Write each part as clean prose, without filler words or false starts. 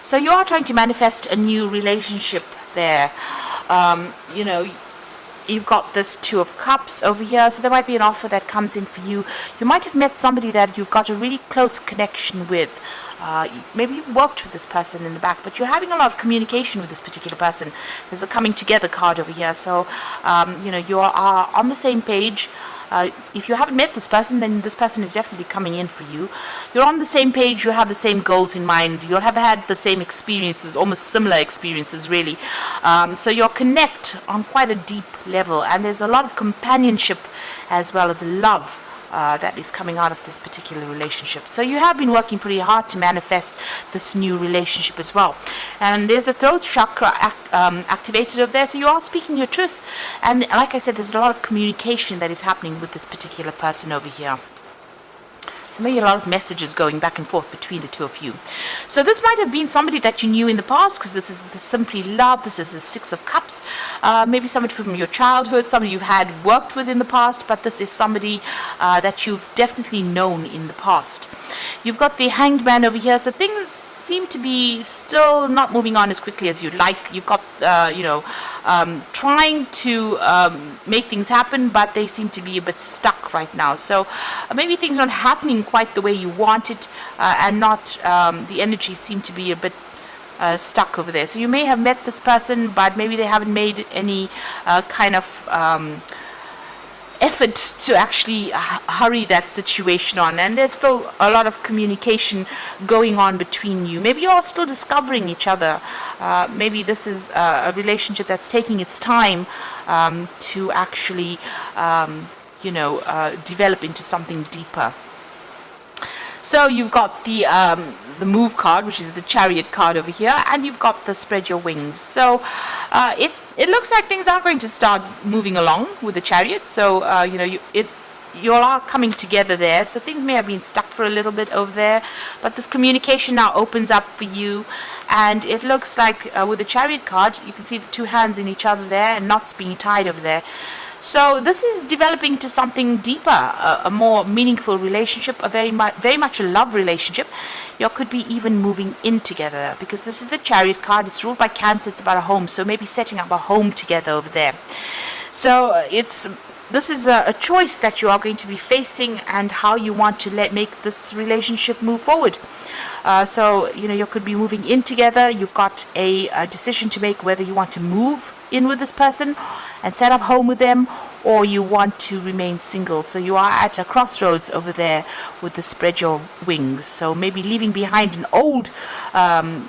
So you are trying to manifest a new relationship there. You know, you've got this Two of Cups over here, so there might be an offer that comes in for you. You might have met somebody that you've got a really close connection with. Maybe you've worked with this person in the back, but you're having a lot of communication with this particular person. There's a coming together card over here, so you know, you are on the same page. If you haven't met this person, then this person is definitely coming in for you. You're on the same page, you have the same goals in mind, you'll have had the same experiences, almost similar experiences really. So you'll connect on quite a deep level, and there's a lot of companionship as well as love that is coming out of this particular relationship. So you have been working pretty hard to manifest this new relationship as well. And there's a throat chakra activated over there, so you are speaking your truth. And like I said, there's a lot of communication that is happening with this particular person over here. So maybe a lot of messages going back and forth between the two of you. So this might have been somebody that you knew in the past, because this is the Simply Love, this is the Six of Cups. Maybe somebody from your childhood, somebody you've had worked with in the past, but this is somebody that you've definitely known in the past. You've got the Hanged Man over here, so things seem to be still not moving on as quickly as you'd like. You've got, you know, trying to make things happen, but they seem to be a bit stuck right now. So maybe things are not happening quite the way you want it, and not the energies seem to be a bit stuck over there. So you may have met this person, but maybe they haven't made any kind of effort to actually hurry that situation on, and there's still a lot of communication going on between you. Maybe you're still discovering each other. Maybe this is a relationship that's taking its time to actually you know, develop into something deeper. So you've got the Move card, which is the Chariot card over here, and you've got the Spread Your Wings. So it looks like things are going to start moving along with the Chariot. So you know, you all are coming together there. So things may have been stuck for a little bit over there, but this communication now opens up for you. And it looks like with the Chariot card, you can see the two hands in each other there and knots being tied over there. So this is developing to something deeper, a more meaningful relationship, a very much a love relationship. You could be even moving in together, because this is the Chariot card. It's ruled by Cancer. It's about a home, so maybe setting up a home together over there. So this is a choice that you are going to be facing, and how you want to make this relationship move forward. So you know, you could be moving in together. You've got a decision to make whether you want to move in with this person and set up home with them, or you want to remain single. So you are at a crossroads over there with the Spread Your Wings. So maybe leaving behind an old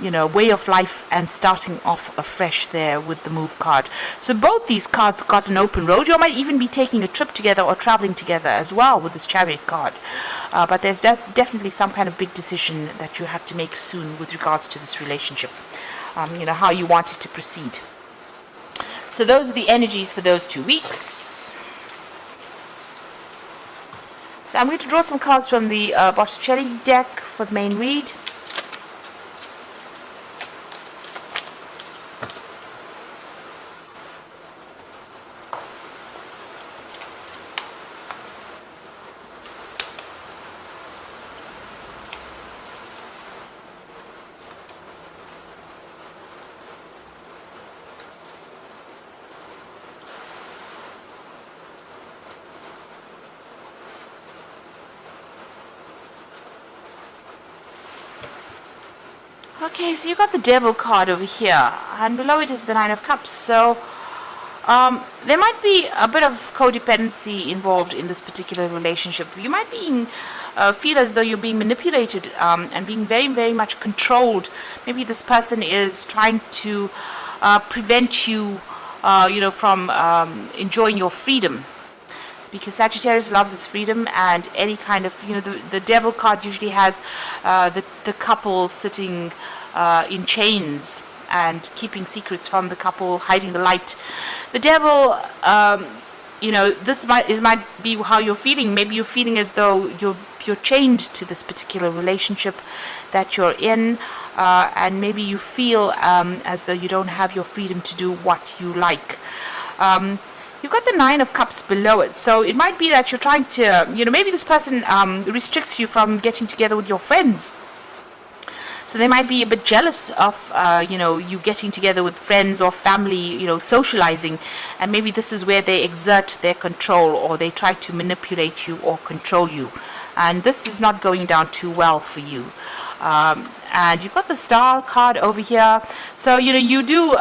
you know, way of life and starting off afresh there with the Move card. So both these cards got an open road. You might even be taking a trip together or traveling together as well with this Chariot card. But there's definitely some kind of big decision that you have to make soon with regards to this relationship. You know, how you want it to proceed. So those are the energies for those 2 weeks. So I'm going to draw some cards from the Botticelli deck for the main read. Okay, so you got the Devil card over here, and below it is the Nine of Cups. So there might be a bit of codependency involved in this particular relationship. You might feel as though you're being manipulated and being very much controlled. Maybe this person is trying to prevent you, you know, from enjoying your freedom. Because Sagittarius loves his freedom, and any kind of, you know, the Devil card usually has the couple sitting in chains and keeping secrets from the couple, hiding the light. The Devil, you know, this might be how you're feeling. Maybe you're feeling as though you're chained to this particular relationship that you're in, and maybe you feel as though you don't have your freedom to do what you like. You've got the Nine of Cups below it, so it might be that you're trying to, you know, maybe this person restricts you from getting together with your friends. So they might be a bit jealous of, you getting together with friends or family, socializing. And maybe this is where they exert their control, or they try to manipulate you or control you. And this is not going down too well for you. And you've got the star card over here. So you do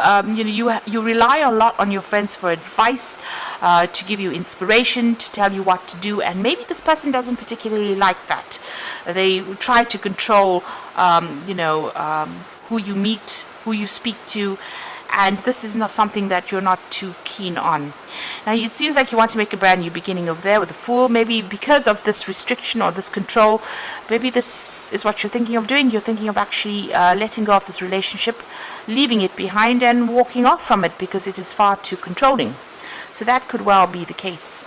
you rely a lot on your friends for advice, to give you inspiration, to tell you what to do. And maybe this person doesn't particularly like that. They try to control who you meet, who you speak to, and this is not something that you're not too keen on. Now it seems like you want to make a brand new beginning over there with the Fool. Maybe because of this restriction or this control, maybe this is what you're thinking of doing. You're thinking of actually letting go of this relationship, leaving it behind and walking off from it because it is far too controlling. So that could well be the case.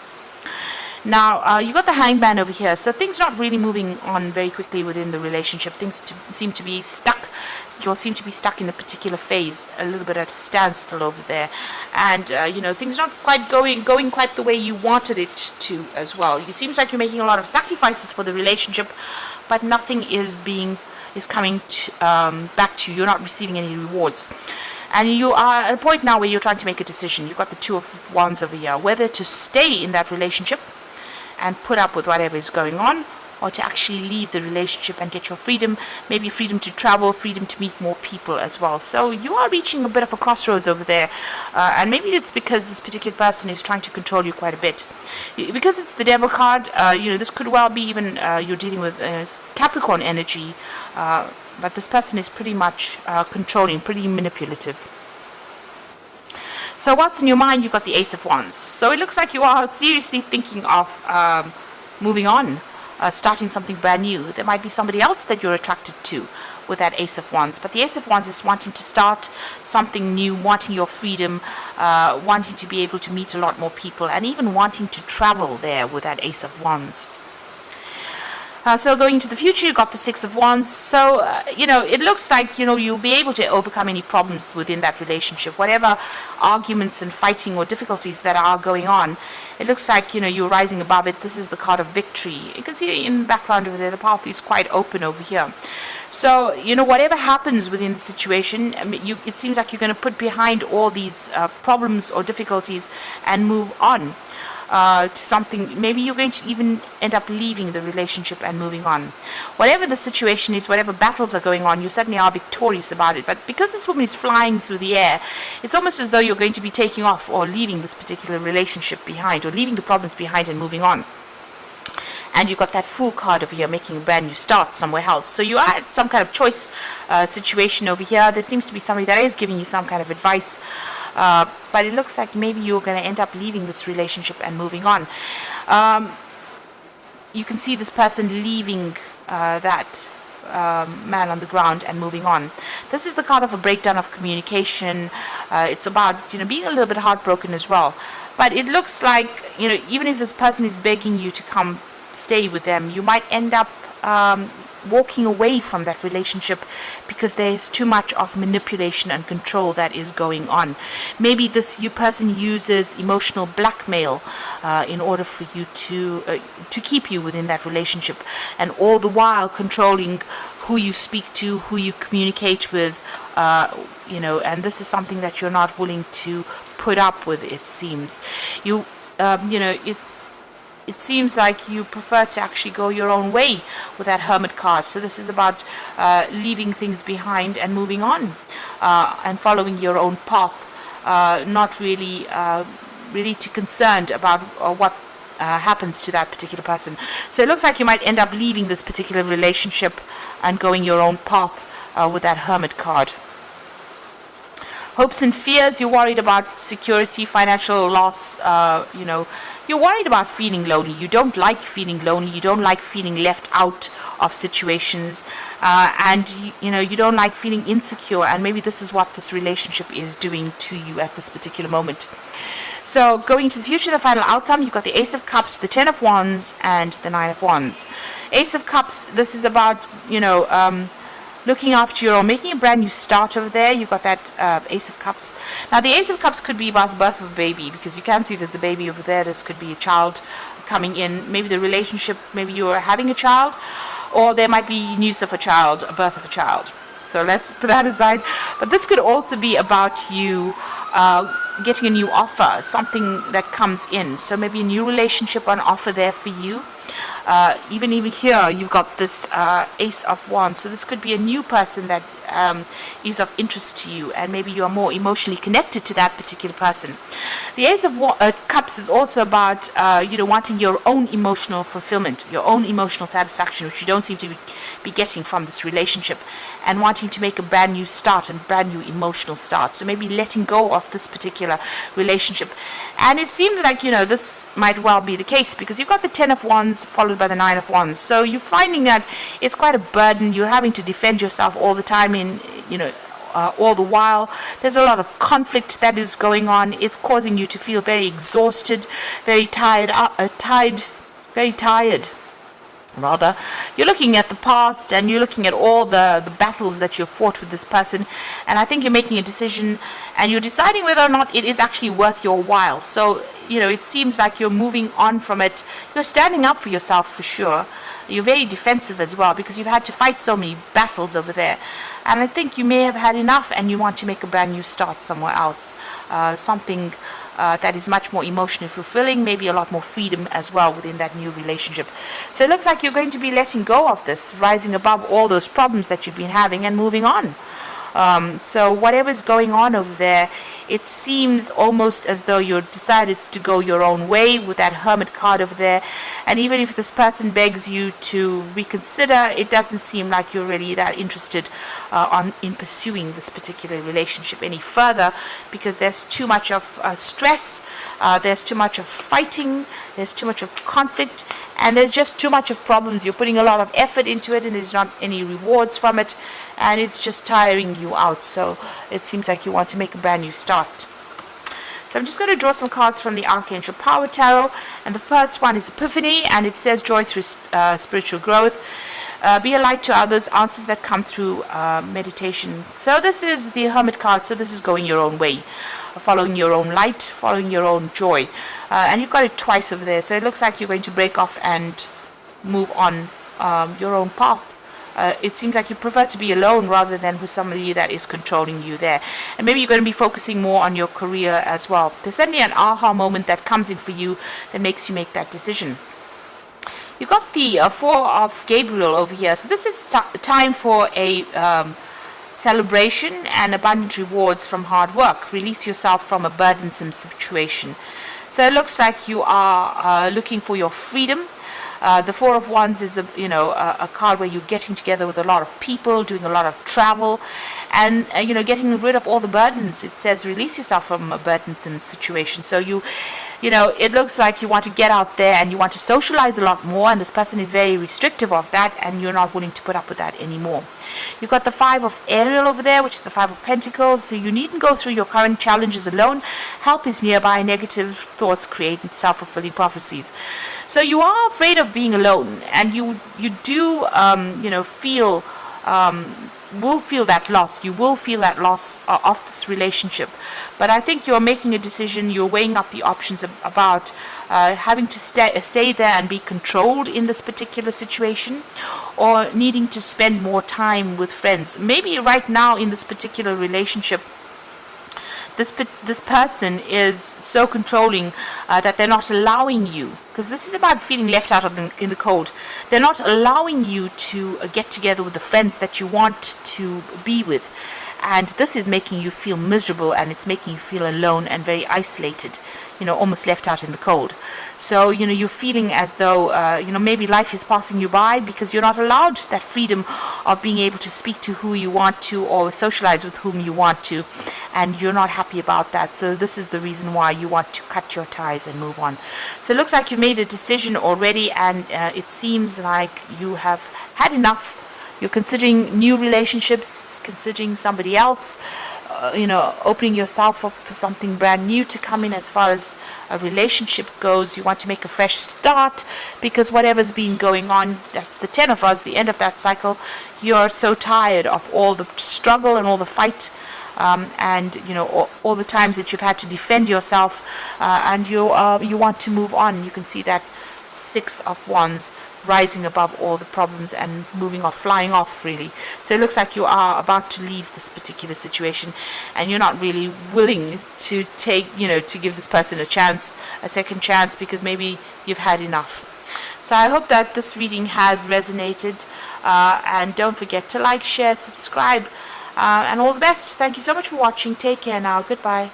Now, you got the Hangman over here, so things not really moving on very quickly within the relationship. Things seem to be stuck. You'll seem to be stuck in a particular phase, a little bit at a standstill over there. And, things not quite going quite the way you wanted it to as well. It seems like you're making a lot of sacrifices for the relationship, but nothing is coming back to you. You're not receiving any rewards. And you are at a point now where you're trying to make a decision. You've got the Two of Wands over here, whether to stay in that relationship and put up with whatever is going on, or to actually leave the relationship and get your freedom, maybe freedom to travel, freedom to meet more people as well. So you are reaching a bit of a crossroads over there, and maybe it's because this particular person is trying to control you quite a bit. Because it's the Devil card, this could well be even you're dealing with Capricorn energy, but this person is pretty much controlling, pretty manipulative. So what's in your mind? You've got the Ace of Wands. So it looks like you are seriously thinking of moving on, starting something brand new. There might be somebody else that you're attracted to with that Ace of Wands. But the Ace of Wands is wanting to start something new, wanting your freedom, wanting to be able to meet a lot more people, and even wanting to travel there with that Ace of Wands. So going into the future, you've got the Six of Wands. So, it looks like, you'll be able to overcome any problems within that relationship. Whatever arguments and fighting or difficulties that are going on, it looks like, you're rising above it. This is the card of victory. You can see in the background over there, the path is quite open over here. So, whatever happens within the situation, it seems like you're going to put behind all these problems or difficulties and move on. To something, maybe you're going to even end up leaving the relationship and moving on. Whatever the situation is, whatever battles are going on, you certainly are victorious about it. But because this woman is flying through the air, it's almost as though you're going to be taking off or leaving this particular relationship behind, or leaving the problems behind and moving on. And you've got that Fool card over here, making a brand new start somewhere else. So you are at some kind of choice situation over here. There seems to be somebody that is giving you some kind of advice. But it looks like maybe you're going to end up leaving this relationship and moving on. You can see this person leaving that man on the ground and moving on. This is the card of a breakdown of communication. It's about being a little bit heartbroken as well. But it looks like even if this person is begging you to come stay with them, you might end up walking away from that relationship because there is too much of manipulation and control that is going on. Maybe this person uses emotional blackmail in order for you to keep you within that relationship, and all the while controlling who you speak to, who you communicate with, and this is something that you're not willing to put up with. It seems it seems like you prefer to actually go your own way with that Hermit card. So this is about leaving things behind and moving on, and following your own path, not really too concerned about what happens to that particular person. So it looks like you might end up leaving this particular relationship and going your own path with that Hermit card. Hopes and fears, you're worried about security, financial loss, you're worried about feeling lonely. You don't like feeling lonely. You don't like feeling left out of situations, and you don't like feeling insecure, and maybe this is what this relationship is doing to you at this particular moment. So going to the future, the final outcome, you've got the Ace of Cups, the Ten of Wands, and the Nine of Wands. Ace of Cups, this is about looking after your own, making a brand new start over there. You've got that Ace of Cups. Now, the Ace of Cups could be about the birth of a baby, because you can see there's a baby over there. This could be a child coming in. Maybe the relationship, maybe you're having a child, or there might be news of a child, a birth of a child. So let's put that aside. But this could also be about you getting a new offer, something that comes in. So maybe a new relationship on offer there for you. Even here, you've got this Ace of Wands. So this could be a new person that is of interest to you, and maybe you are more emotionally connected to that particular person. The Ace of Cups is also about wanting your own emotional fulfillment, your own emotional satisfaction, which you don't seem to be getting from this relationship, and wanting to make a brand new start and brand new emotional start. So maybe letting go of this particular relationship. And it seems like, this might well be the case, because you've got the 10 of Wands followed by the 9 of Wands. So you're finding that it's quite a burden. You're having to defend yourself all the time all the while. There's a lot of conflict that is going on. It's causing you to feel very exhausted, very tired, very tired. Rather, you're looking at the past and you're looking at all the battles that you've fought with this person, and I think you're making a decision and you're deciding whether or not it is actually worth your while. So it seems like you're moving on from it. You're standing up for yourself for sure. You're very defensive as well, because you've had to fight so many battles over there, and I think you may have had enough and you want to make a brand new start somewhere else, something that is much more emotionally fulfilling, maybe a lot more freedom as well within that new relationship. So it looks like you're going to be letting go of this, rising above all those problems that you've been having and moving on. So whatever's going on over there, it seems almost as though you're decided to go your own way with that Hermit card over there. And even if this person begs you to reconsider, it doesn't seem like you're really that interested in pursuing this particular relationship any further, because there's too much of stress, there's too much of fighting, there's too much of conflict, and there's just too much of problems. You're putting a lot of effort into it and there's not any rewards from it, and it's just tiring you out. So it seems like you want to make a brand new start. So I'm just going to draw some cards from the Archangel Power Tarot, and the first one is Epiphany, and it says joy through spiritual growth. Be a light to others, answers that come through meditation. So this is the Hermit card, so this is going your own way, following your own light, following your own joy. And you've got it twice over there, so it looks like you're going to break off and move on your own path. It seems like you prefer to be alone rather than with somebody that is controlling you there. And maybe you're going to be focusing more on your career as well. There's certainly an aha moment that comes in for you that makes you make that decision. You've got the Four of Gabriel over here. So this is time for a celebration and abundant rewards from hard work. Release yourself from a burdensome situation. So it looks like you are looking for your freedom. The Four of Wands is a card where you're getting together with a lot of people, doing a lot of travel, and getting rid of all the burdens. It says release yourself from a burdensome situation. So it looks like you want to get out there and you want to socialize a lot more, and this person is very restrictive of that, and you're not willing to put up with that anymore. You've got the Five of Ariel over there, which is the Five of Pentacles. So you needn't go through your current challenges alone. Help is nearby. Negative thoughts create self-fulfilling prophecies. So you are afraid of being alone, and you do will feel that loss. You will feel that loss of this relationship. But I think you're making a decision. You're weighing up the options about having to stay there and be controlled in this particular situation, or needing to spend more time with friends. Maybe right now in this particular relationship, this person is so controlling that they're not allowing you, because this is about feeling left out in the cold. They're not allowing you to get together with the friends that you want to be with, and this is making you feel miserable, and it's making you feel alone and very isolated, almost left out in the cold. So you're feeling as though maybe life is passing you by, because you're not allowed that freedom of being able to speak to who you want to or socialize with whom you want to, and you're not happy about that. So this is the reason why you want to cut your ties and move on. So it looks like you've made a decision already, and it seems like you have had enough. You're considering new relationships, considering somebody else, opening yourself up for something brand new to come in as far as a relationship goes. You want to make a fresh start, because whatever's been going on, that's the 10 of Wands, the end of that cycle. You're so tired of all the struggle and all the fight, and all the times that you've had to defend yourself, and you want to move on. You can see that Six of Wands rising above all the problems and moving off, flying off, really. So it looks like you are about to leave this particular situation, and you're not really willing to take, to give this person a second chance, because maybe you've had enough. So I hope that this reading has resonated, and don't forget to like, share, subscribe, and all the best. Thank you so much for watching. Take care now. Goodbye.